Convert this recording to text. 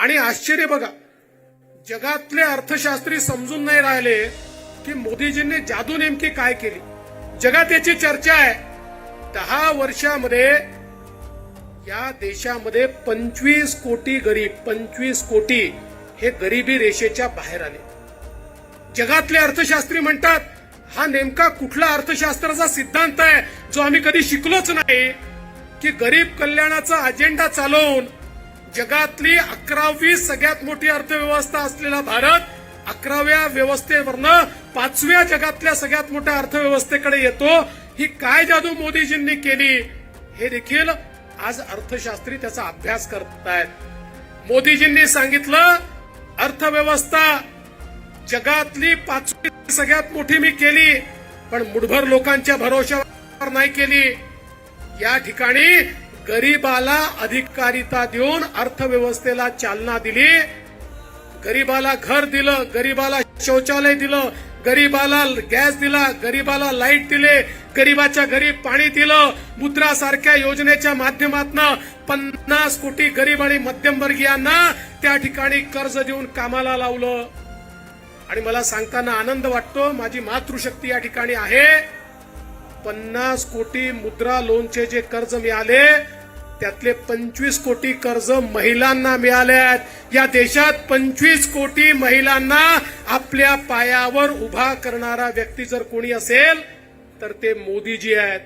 आणि आश्चर्य बघा, जगातले अर्थशास्त्री समजून नाही राहिले की मोदीजींनी जादू नेमकी काय केली. जगात याची चर्चा आहे. 10 वर्षामध्ये या देशामध्ये 25 कोटी गरीब, 25 कोटी हे गरिबी रेषेच्या बाहेर आले. जगातले अर्थशास्त्री म्हणतात हा नेमका कुठला अर्थशास्त्राचा सिद्धांत आहे जो आम्ही कधी शिकलोच नाही, की गरीब कल्याणाचा अजेंडा चालवून जगातली 11वी सगळ्यात मोठी अर्थव्यवस्था असलेला भारत 11व्या व्यवस्थेवरनं 5व्या जगातल्या सगळ्यात मोठ्या अर्थव्यवस्थेकडे येतो. ही काय जादू मोदीजींनी केली हे देखील आज अर्थशास्त्री त्याचा अभ्यास करतायत. मोदीजींनी सांगितलं अर्थव्यवस्था जगातली 5वी सगळ्यात मोठी मी केली, पण मुठभर लोकांच्या भरोशावर नाही केली. या ठिकाणी गरीबाला अधिकारिता देऊन अर्थव्यवस्थेला चालना दिली. गरीबाला घर दिलं, गरीबाला शौचालय दिलं, गरीबाला गॅस दिला, गरीबाला लाईट दिले, गरीबाच्या घरी पाणी दिलं. मुद्रा सारख्या योजनेच्या माध्यमातून 50 कोटी गरीब आणि मध्यमवर्गीयांना त्या ठिकाणी कर्ज देऊन कामाला लावलं. आणि मला सांगताना आनंद वाटतो, माझी मातृशक्ती या ठिकाणी आहे. 50 कोटी मुद्रा लोनचे जे कर्ज मिळाले त्यातले 25 कोटी कर्ज महिलांना मिळाले आहेत. या देशात 25 कोटी महिलांना आपल्या पायावर उभा करणारा व्यक्ती जर कोणी असेल तर ते मोदीजी आहेत.